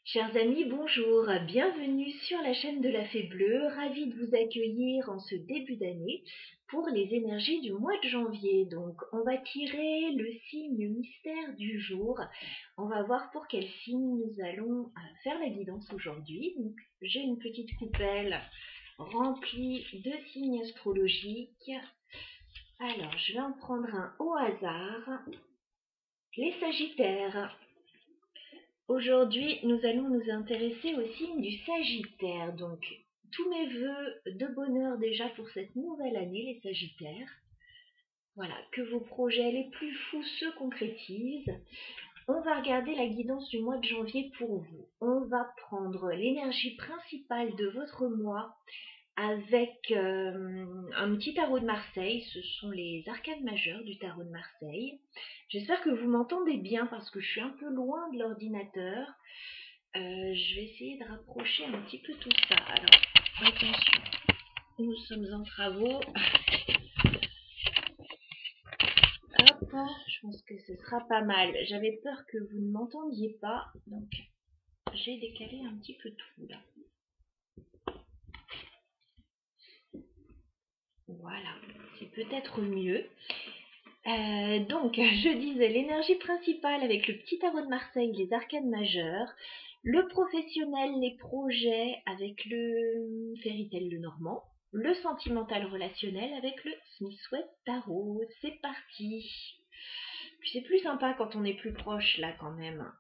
Chers amis, bonjour, bienvenue sur la chaîne de la Fée Bleue, ravie de vous accueillir en ce début d'année pour les énergies du mois de janvier. Donc on va tirer le signe mystère du jour, on va voir pour quel signe nous allons faire la guidance aujourd'hui. Donc j'ai une petite coupelle remplie de signes astrologiques. Alors je vais en prendre un au hasard, les Sagittaires. Aujourd'hui, nous allons nous intéresser au signe du Sagittaire. Donc, tous mes vœux de bonheur déjà pour cette nouvelle année, les Sagittaires. Voilà, que vos projets les plus fous se concrétisent. On va regarder la guidance du mois de janvier pour vous. On va prendre l'énergie principale de votre mois avec un petit tarot de Marseille. Ce sont les arcanes majeures du tarot de Marseille. J'espère que vous m'entendez bien parce que je suis un peu loin de l'ordinateur. Je vais essayer de rapprocher un petit peu tout ça. Alors, attention, nous sommes en travaux. Hop, je pense que ce sera pas mal. J'avais peur que vous ne m'entendiez pas, donc j'ai décalé un petit peu tout là. Voilà, c'est peut-être mieux. Donc, je disais l'énergie principale avec le petit tarot de Marseille, les arcanes majeures, le professionnel, les projets avec le fairy tale le normand, le sentimental relationnel avec le Smith-Wesson tarot. C'est parti. Puis c'est plus sympa quand on est plus proche là quand même.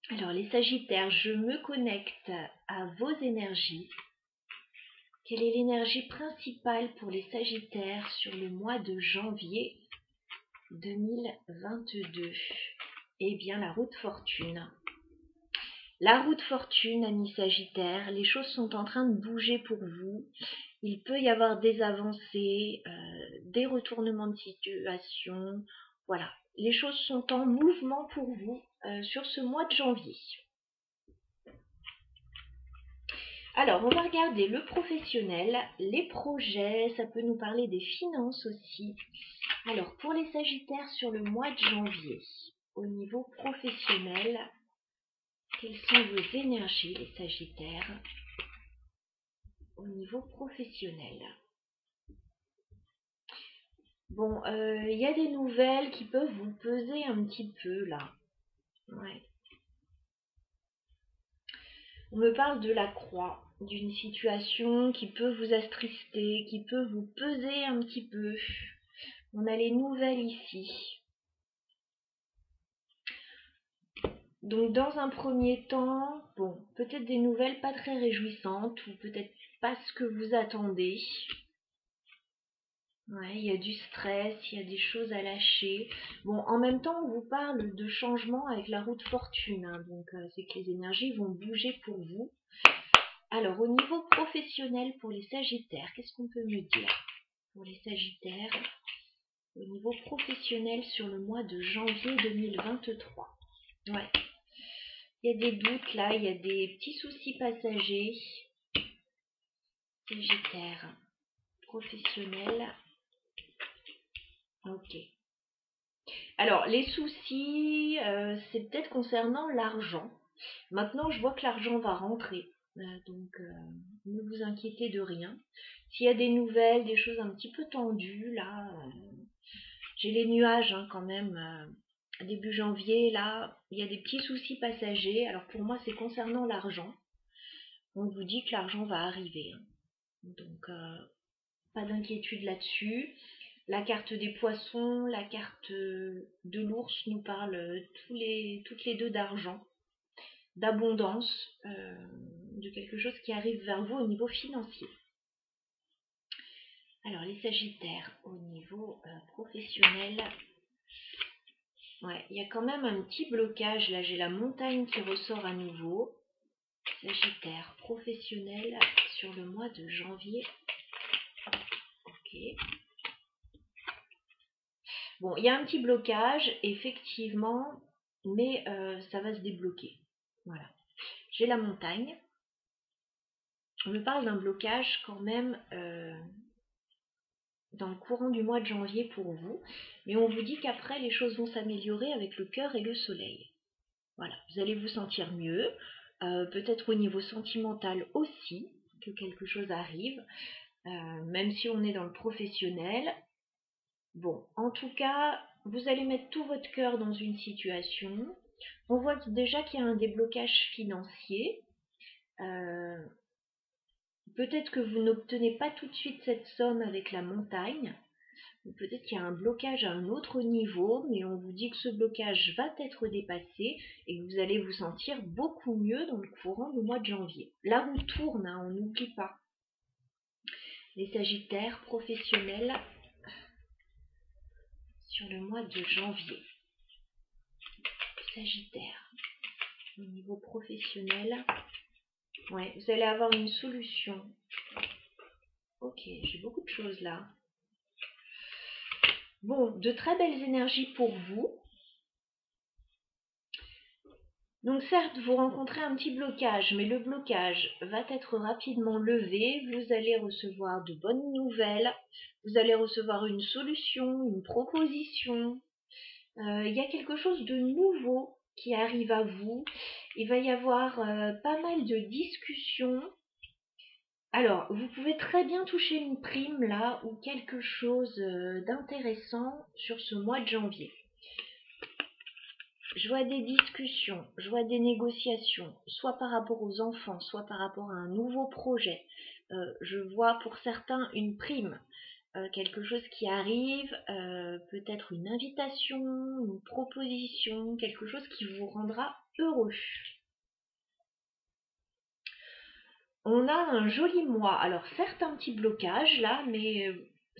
Alors les Sagittaires, je me connecte à vos énergies. Quelle est l'énergie principale pour les Sagittaires sur le mois de janvier 2022? Eh bien, la roue de fortune. La roue de fortune, amis Sagittaires, les choses sont en train de bouger pour vous. Il peut y avoir des avancées, des retournements de situation. Voilà, les choses sont en mouvement pour vous sur ce mois de janvier. Alors, on va regarder le professionnel, les projets, ça peut nous parler des finances aussi. Alors, pour les Sagittaires sur le mois de janvier, au niveau professionnel, quelles sont vos énergies, les Sagittaires, au niveau professionnel? Bon, il y a des nouvelles qui peuvent vous peser un petit peu, là. Ouais. On me parle de la croix, d'une situation qui peut vous attrister, qui peut vous peser un petit peu. On a les nouvelles ici. Donc dans un premier temps, bon, peut-être des nouvelles pas très réjouissantes ou peut-être pas ce que vous attendez. Ouais, il y a du stress, il y a des choses à lâcher. Bon, en même temps, on vous parle de changement avec la roue de fortune, hein, donc c'est que les énergies vont bouger pour vous. Alors, au niveau professionnel pour les Sagittaires, qu'est-ce qu'on peut me dire pour les Sagittaires au niveau professionnel sur le mois de janvier 2023? Ouais, il y a des doutes là, il y a des petits soucis passagers. Sagittaire, professionnel. Ok. Alors, les soucis, c'est peut-être concernant l'argent. Maintenant, je vois que l'argent va rentrer. Donc, ne vous inquiétez de rien. S'il y a des nouvelles, des choses un petit peu tendues, là, j'ai les nuages hein, quand même. Début janvier, là, il y a des petits soucis passagers. Alors, pour moi, c'est concernant l'argent. On vous dit que l'argent va arriver. Hein. Donc, pas d'inquiétude là-dessus. La carte des poissons, la carte de l'ours nous parle toutes les deux d'argent, d'abondance, de quelque chose qui arrive vers vous au niveau financier. Alors les Sagittaires au niveau professionnel, ouais, il y a quand même un petit blocage là, j'ai la montagne qui ressort à nouveau. Sagittaire professionnel sur le mois de janvier. Ok. Bon, il y a un petit blocage, effectivement, mais ça va se débloquer. Voilà. J'ai la montagne. On me parle d'un blocage quand même dans le courant du mois de janvier pour vous, mais on vous dit qu'après les choses vont s'améliorer avec le cœur et le soleil. Voilà, vous allez vous sentir mieux, peut-être au niveau sentimental aussi, que quelque chose arrive, même si on est dans le professionnel. Bon, en tout cas, vous allez mettre tout votre cœur dans une situation. On voit déjà qu'il y a un déblocage financier. Peut-être que vous n'obtenez pas tout de suite cette somme avec la montagne. Peut-être qu'il y a un blocage à un autre niveau, mais on vous dit que ce blocage va être dépassé et que vous allez vous sentir beaucoup mieux dans le courant du mois de janvier. La roue tourne, hein, on n'oublie pas. Les Sagittaires professionnels sur le mois de janvier. Sagittaire, au niveau professionnel, ouais, vous allez avoir une solution. Ok, j'ai beaucoup de choses là. Bon, de très belles énergies pour vous. Donc certes, vous rencontrez un petit blocage, mais le blocage va être rapidement levé. Vous allez recevoir de bonnes nouvelles. Vous allez recevoir une solution, une proposition. Il y a quelque chose de nouveau qui arrive à vous. Il va y avoir pas mal de discussions. Alors, vous pouvez très bien toucher une prime là ou quelque chose d'intéressant sur ce mois de janvier. Je vois des discussions, je vois des négociations, soit par rapport aux enfants, soit par rapport à un nouveau projet. Je vois pour certains une prime, quelque chose qui arrive, peut-être une invitation, une proposition, quelque chose qui vous rendra heureux. On a un joli mois. Alors certes un petit blocage là, mais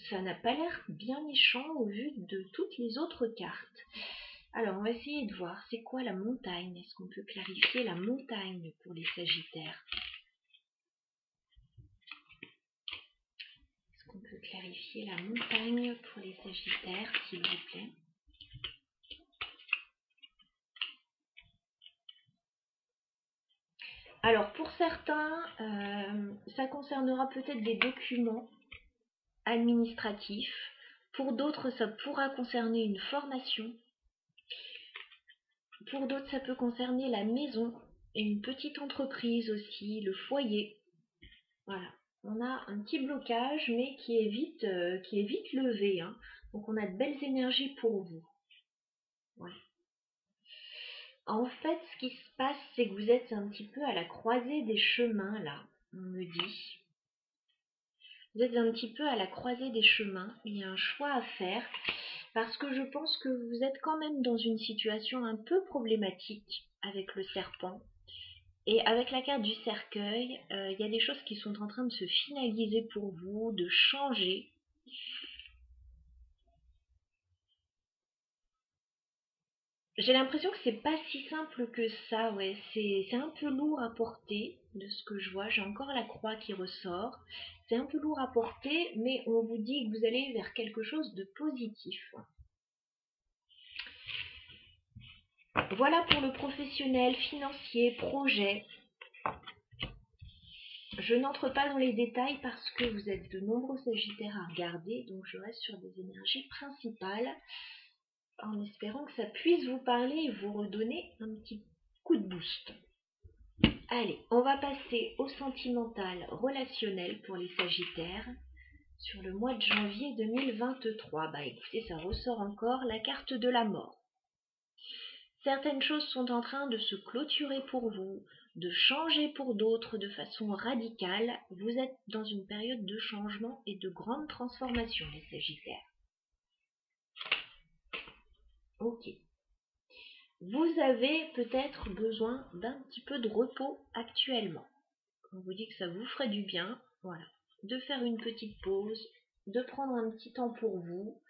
ça n'a pas l'air bien méchant au vu de toutes les autres cartes. Alors on va essayer de voir c'est quoi la montagne. Est-ce qu'on peut clarifier la montagne pour les Sagittaires? Est-ce qu'on peut clarifier la montagne pour les Sagittaires, s'il vous plaît? Alors pour certains, ça concernera peut-être des documents administratifs. Pour d'autres, ça pourra concerner une formation. Pour d'autres, ça peut concerner la maison et une petite entreprise aussi, le foyer. Voilà. On a un petit blocage, mais qui est vite levé, hein. Donc on a de belles énergies pour vous. Ouais. En fait, ce qui se passe, c'est que vous êtes un petit peu à la croisée des chemins, là, on me dit. Vous êtes un petit peu à la croisée des chemins. Il y a un choix à faire parce que je pense que vous êtes quand même dans une situation un peu problématique avec le serpent. Et avec la carte du cercueil, il y a des choses qui sont en train de se finaliser pour vous, de changer. J'ai l'impression que c'est pas si simple que ça, ouais. C'est un peu lourd à porter, de ce que je vois. J'ai encore la croix qui ressort. C'est un peu lourd à porter, mais on vous dit que vous allez vers quelque chose de positif. Voilà pour le professionnel, financier, projet. Je n'entre pas dans les détails parce que vous êtes de nombreux Sagittaires à regarder, donc je reste sur des énergies principales en espérant que ça puisse vous parler et vous redonner un petit coup de boost. Allez, on va passer au sentimental relationnel pour les Sagittaires sur le mois de janvier 2023. Bah écoutez, ça ressort encore la carte de la mort. Certaines choses sont en train de se clôturer pour vous, de changer pour d'autres de façon radicale. Vous êtes dans une période de changement et de grande transformation, les Sagittaires. Ok. Vous avez peut-être besoin d'un petit peu de repos actuellement. On vous dit que ça vous ferait du bien, voilà, de faire une petite pause, de prendre un petit temps pour vous.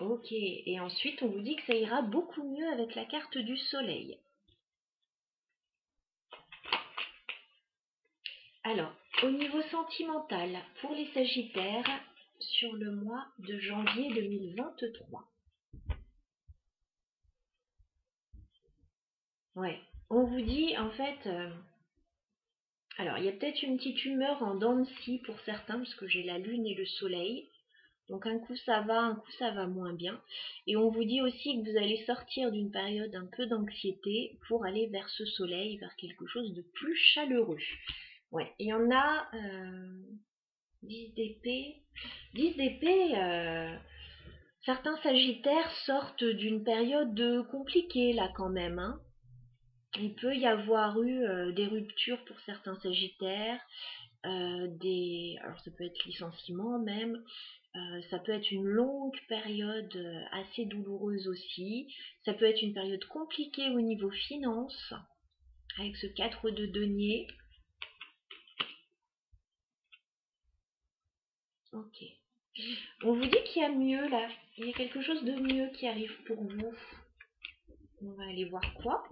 Ok, et ensuite on vous dit que ça ira beaucoup mieux avec la carte du soleil. Alors, au niveau sentimental, pour les Sagittaires, sur le mois de janvier 2023. Ouais, on vous dit en fait, alors il y a peut-être une petite humeur en dents de scie pour certains, parce que j'ai la lune et le soleil. Donc un coup ça va, un coup ça va moins bien. Et on vous dit aussi que vous allez sortir d'une période un peu d'anxiété pour aller vers ce soleil, vers quelque chose de plus chaleureux. Ouais, il y en a 10 d'épée. 10 d'épée, certains sagittaires sortent d'une période compliquée là quand même, hein. Il peut y avoir eu des ruptures pour certains sagittaires, alors ça peut être licenciement même, ça peut être une longue période assez douloureuse aussi, ça peut être une période compliquée au niveau finance, avec ce 4 de denier. Ok. On vous dit qu'il y a mieux là, il y a quelque chose de mieux qui arrive pour vous. On va aller voir quoi.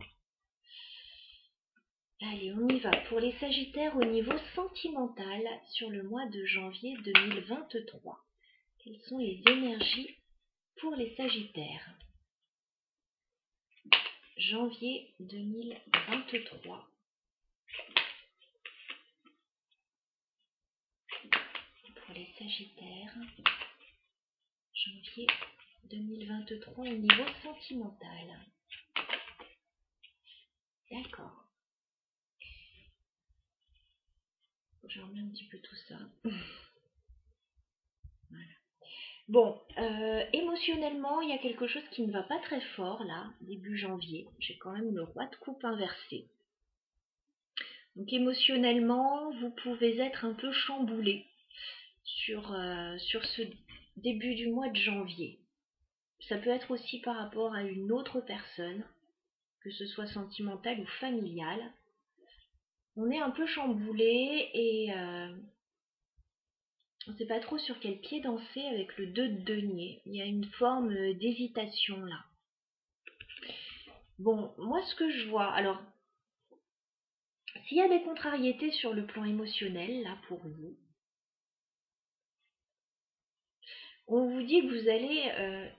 Allez, on y va. Pour les sagittaires au niveau sentimental sur le mois de janvier 2023. Quelles sont les énergies pour les sagittaires? Janvier 2023. Pour les sagittaires, janvier 2023 au niveau sentimental. D'accord. Je remets un petit peu tout ça. Voilà. Bon, émotionnellement, il y a quelque chose qui ne va pas très fort là, début janvier. J'ai quand même le roi de coupe inversé. Donc émotionnellement, vous pouvez être un peu chamboulé sur ce début du mois de janvier. Ça peut être aussi par rapport à une autre personne, que ce soit sentimentale ou familiale. On est un peu chamboulé et on ne sait pas trop sur quel pied danser avec le 2 de denier. Il y a une forme d'hésitation là. Bon, moi ce que je vois, alors, s'il y a des contrariétés sur le plan émotionnel là pour vous, on vous dit que vous allez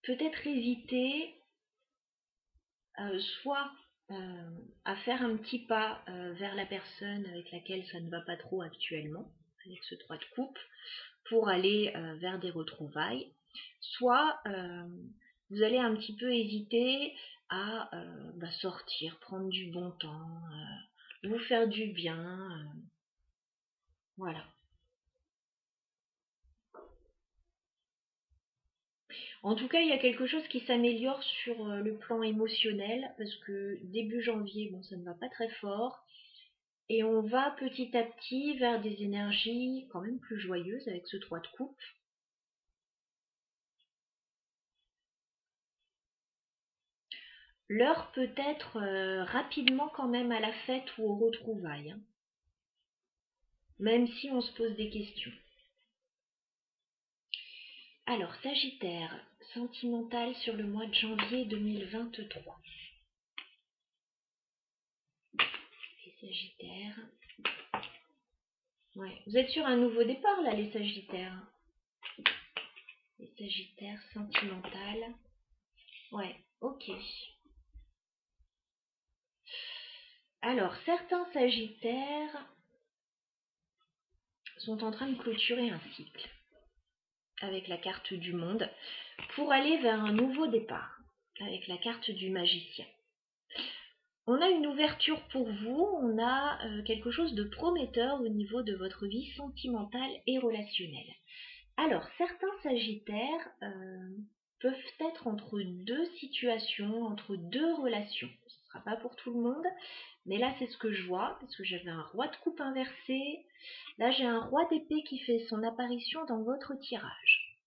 peut-être hésiter soit à faire un petit pas vers la personne avec laquelle ça ne va pas trop actuellement, avec ce 3 de coupe, pour aller vers des retrouvailles, soit vous allez un petit peu hésiter à sortir, prendre du bon temps, vous faire du bien, voilà. En tout cas, il y a quelque chose qui s'améliore sur le plan émotionnel, parce que début janvier, bon, ça ne va pas très fort, et on va petit à petit vers des énergies quand même plus joyeuses avec ce 3 de coupe. L'heure peut être rapidement quand même à la fête ou aux retrouvailles, hein, même si on se pose des questions. Alors, Sagittaire, sentimental sur le mois de janvier 2023. Les Sagittaires. Ouais. Vous êtes sur un nouveau départ là, les Sagittaires. Les Sagittaires, sentimental. Ouais, ok. Alors, certains Sagittaires sont en train de clôturer un cycle avec la carte du monde pour aller vers un nouveau départ avec la carte du magicien. On a une ouverture pour vous, on a quelque chose de prometteur au niveau de votre vie sentimentale et relationnelle. Alors, certains Sagittaires peuvent être entre deux situations, entre deux relations. Ce ne sera pas pour tout le monde, mais là c'est ce que je vois, parce que j'avais un roi de coupe inversé. Là j'ai un roi d'épée qui fait son apparition dans votre tirage.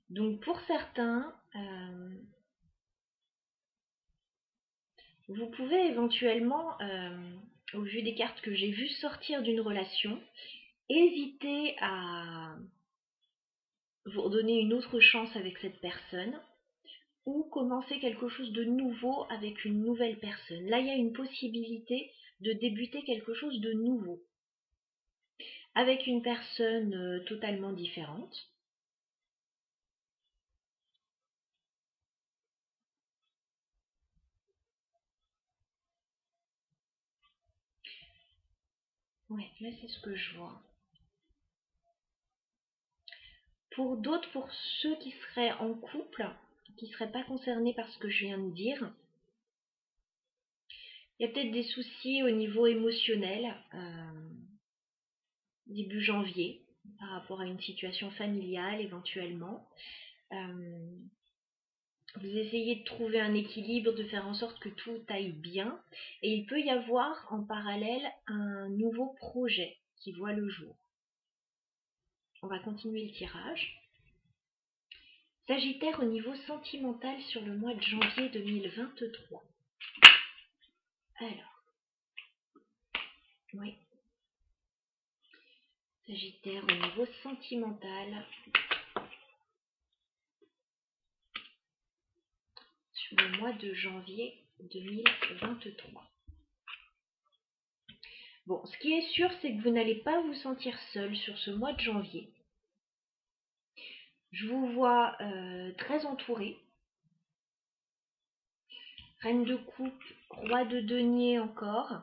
Donc pour certains, vous pouvez éventuellement, au vu des cartes que j'ai vues, sortir d'une relation, hésiter à vous redonner une autre chance avec cette personne, ou commencer quelque chose de nouveau avec une nouvelle personne. Là, il y a une possibilité de débuter quelque chose de nouveau avec une personne totalement différente. Ouais, là c'est ce que je vois. Pour d'autres, pour ceux qui seraient en couple, qui ne seraient pas concernés par ce que je viens de dire, il y a peut-être des soucis au niveau émotionnel début janvier par rapport à une situation familiale éventuellement. Vous essayez de trouver un équilibre, de faire en sorte que tout aille bien. Et il peut y avoir en parallèle un nouveau projet qui voit le jour. On va continuer le tirage. Sagittaire au niveau sentimental sur le mois de janvier 2023. Alors, oui. Sagittaire au niveau sentimental sur le mois de janvier 2023. Bon, ce qui est sûr, c'est que vous n'allez pas vous sentir seul sur ce mois de janvier. Je vous vois très entouré. Reine de coupe, roi de denier encore.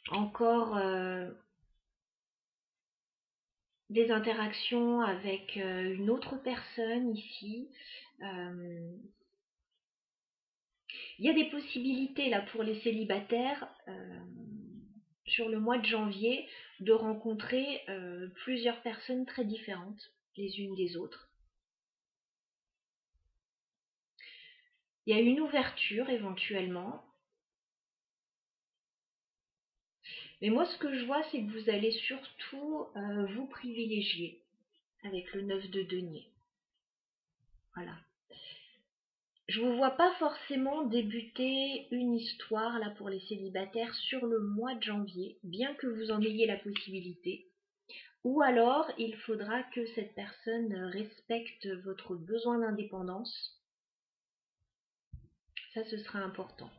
Encore des interactions avec une autre personne ici. Il y a des possibilités là pour les célibataires sur le mois de janvier de rencontrer plusieurs personnes très différentes les unes des autres. Il y a une ouverture éventuellement. Mais moi ce que je vois c'est que vous allez surtout vous privilégier avec le 9 de denier. Voilà. Je ne vous vois pas forcément débuter une histoire là pour les célibataires sur le mois de janvier, bien que vous en ayez la possibilité. Ou alors, il faudra que cette personne respecte votre besoin d'indépendance. Ça, ce sera important.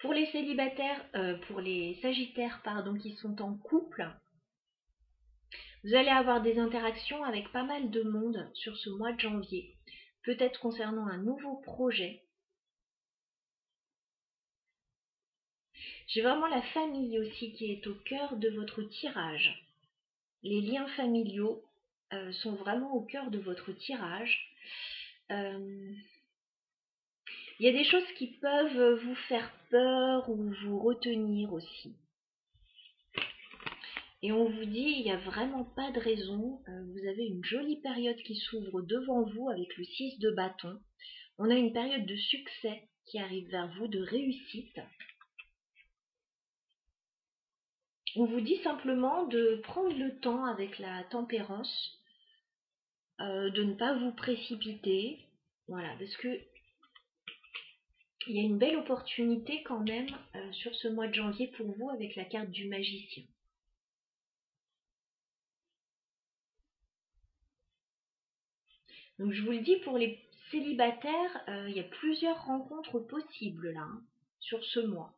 Pour les célibataires, pour les sagittaires, pardon, qui sont en couple, vous allez avoir des interactions avec pas mal de monde sur ce mois de janvier. Peut-être concernant un nouveau projet. J'ai vraiment la famille aussi qui est au cœur de votre tirage. Les liens familiaux sont vraiment au cœur de votre tirage. Il y a des choses qui peuvent vous faire peur ou vous retenir aussi. Et on vous dit, il n'y a vraiment pas de raison. Vous avez une jolie période qui s'ouvre devant vous avec le 6 de bâton. On a une période de succès qui arrive vers vous, de réussite. On vous dit simplement de prendre le temps avec la tempérance, de ne pas vous précipiter. Voilà, parce que il y a une belle opportunité quand même sur ce mois de janvier pour vous avec la carte du magicien. Donc je vous le dis, pour les célibataires, il y a plusieurs rencontres possibles là, sur ce mois.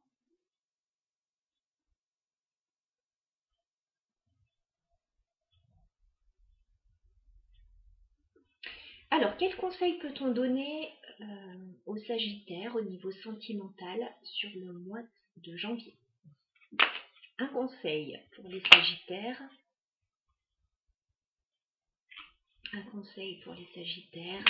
Alors, quel conseil peut-on donner aux Sagittaires au niveau sentimental sur le mois de janvier? Un conseil pour les Sagittaires. Un conseil pour les Sagittaires.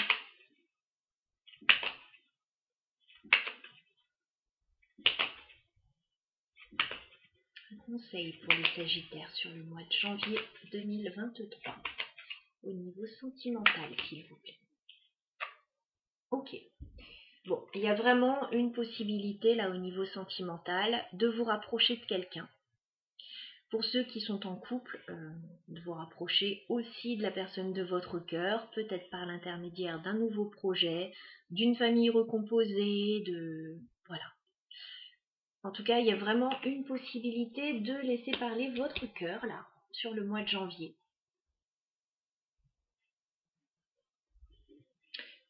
Un conseil pour les Sagittaires sur le mois de janvier 2023 au niveau sentimental, s'il vous plaît. Ok. Bon, il y a vraiment une possibilité là au niveau sentimental de vous rapprocher de quelqu'un. Pour ceux qui sont en couple, de vous rapprocher aussi de la personne de votre cœur, peut-être par l'intermédiaire d'un nouveau projet, d'une famille recomposée, voilà. En tout cas, il y a vraiment une possibilité de laisser parler votre cœur là, sur le mois de janvier.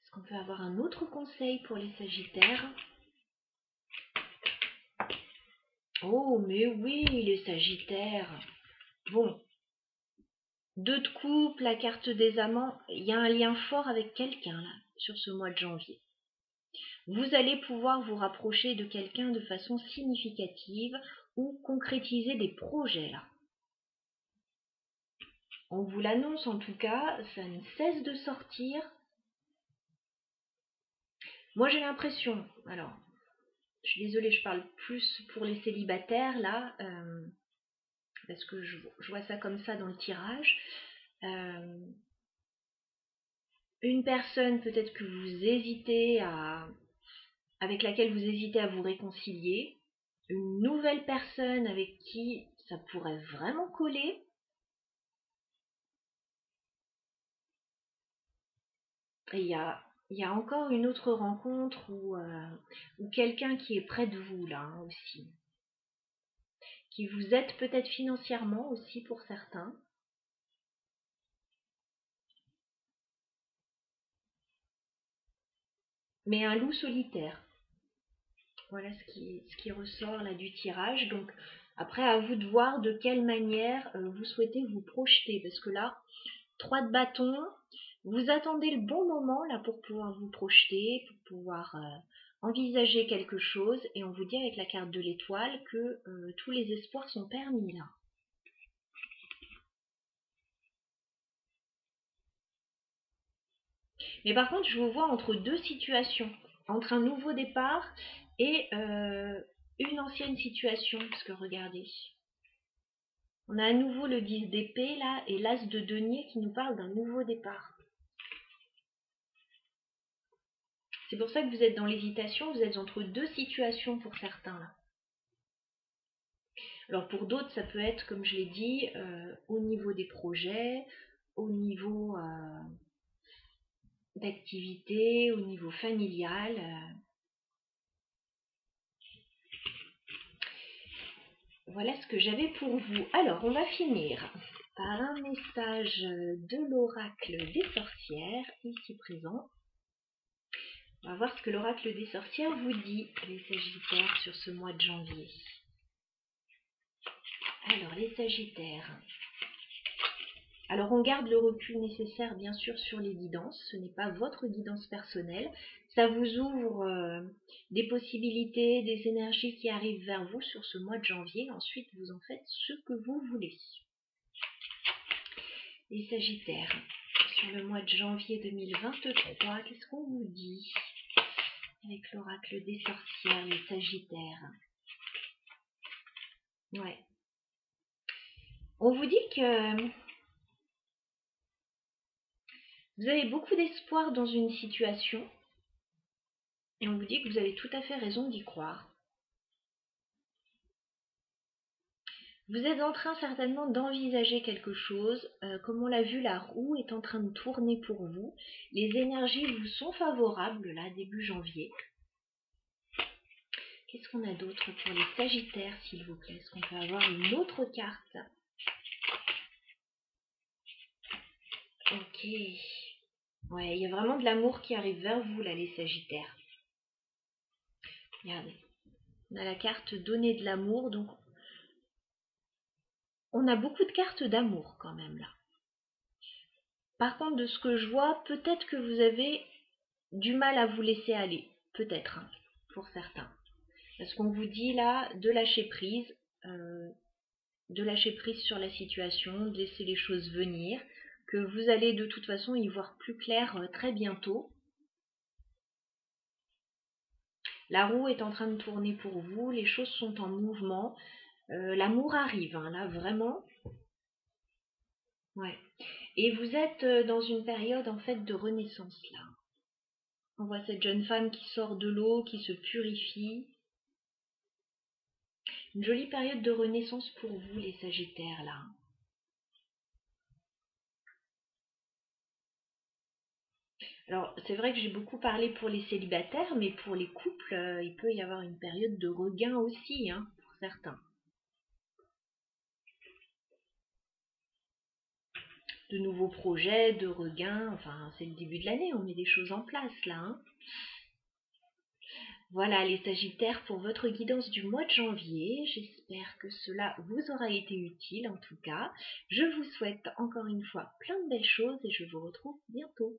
Est-ce qu'on peut avoir un autre conseil pour les Sagittaires? Oh, mais oui, les Sagittaires. Bon, 2 de coupe, la carte des amants, il y a un lien fort avec quelqu'un là, sur ce mois de janvier. Vous allez pouvoir vous rapprocher de quelqu'un de façon significative ou concrétiser des projets là. On vous l'annonce en tout cas, ça ne cesse de sortir. Moi j'ai l'impression, alors je suis désolée, je parle plus pour les célibataires là, parce que je vois ça comme ça dans le tirage. Une personne peut-être que vous hésitez avec laquelle vous hésitez à vous réconcilier, une nouvelle personne avec qui ça pourrait vraiment coller. Et il y a encore une autre rencontre ou quelqu'un qui est près de vous là hein, aussi, qui vous aide peut-être financièrement aussi pour certains. Mais un loup solitaire. Voilà ce qui ressort là du tirage. Donc après, à vous de voir de quelle manière vous souhaitez vous projeter. Parce que là, 3 de bâton, vous attendez le bon moment là pour pouvoir vous projeter, pour pouvoir envisager quelque chose. Et on vous dit avec la carte de l'étoile que tous les espoirs sont permis là. Mais par contre, je vous vois entre deux situations. Entre un nouveau départ et une ancienne situation. Parce que regardez, on a à nouveau le 10 d'épée là et l'as de denier qui nous parle d'un nouveau départ. C'est pour ça que vous êtes dans l'hésitation, vous êtes entre deux situations pour certains là. Alors pour d'autres, ça peut être, comme je l'ai dit, au niveau des projets, au niveau d'activité, au niveau familial. Voilà ce que j'avais pour vous. Alors, on va finir par un message de l'oracle des sorcières, ici présent. On va voir ce que l'oracle des sorcières vous dit, les Sagittaires, sur ce mois de janvier. Alors, les Sagittaires. Alors, on garde le recul nécessaire, bien sûr, sur les guidances. Ce n'est pas votre guidance personnelle. Ça vous ouvre des possibilités, des énergies qui arrivent vers vous sur ce mois de janvier. Ensuite, vous en faites ce que vous voulez. Les Sagittaires, sur le mois de janvier 2023, qu'est-ce qu'on vous dit avec l'oracle des sorcières, les Sagittaires? Ouais. On vous dit que vous avez beaucoup d'espoir dans une situation et on vous dit que vous avez tout à fait raison d'y croire. Vous êtes en train certainement d'envisager quelque chose. Comme on l'a vu, la roue est en train de tourner pour vous. Les énergies vous sont favorables là, début janvier. Qu'est-ce qu'on a d'autre pour les Sagittaires, s'il vous plaît? Est-ce qu'on peut avoir une autre carte? Ok. Ouais, il y a vraiment de l'amour qui arrive vers vous, là, les Sagittaires. Regardez. On a la carte donner de l'amour, donc on a beaucoup de cartes d'amour quand même, là. Par contre, de ce que je vois, peut-être que vous avez du mal à vous laisser aller. Peut-être, hein, pour certains. Parce qu'on vous dit là de lâcher prise sur la situation, de laisser les choses venir, que vous allez de toute façon y voir plus clair très bientôt. La roue est en train de tourner pour vous, les choses sont en mouvement, l'amour arrive, hein, là vraiment. Ouais. Et vous êtes dans une période en fait de renaissance là. On voit cette jeune femme qui sort de l'eau, qui se purifie. Une jolie période de renaissance pour vous les Sagittaires là. Alors, c'est vrai que j'ai beaucoup parlé pour les célibataires, mais pour les couples, il peut y avoir une période de regain aussi, hein, pour certains. De nouveaux projets, de regain, enfin, c'est le début de l'année, on met des choses en place là, hein. Voilà les Sagittaires pour votre guidance du mois de janvier. J'espère que cela vous aura été utile en tout cas. Je vous souhaite encore une fois plein de belles choses et je vous retrouve bientôt.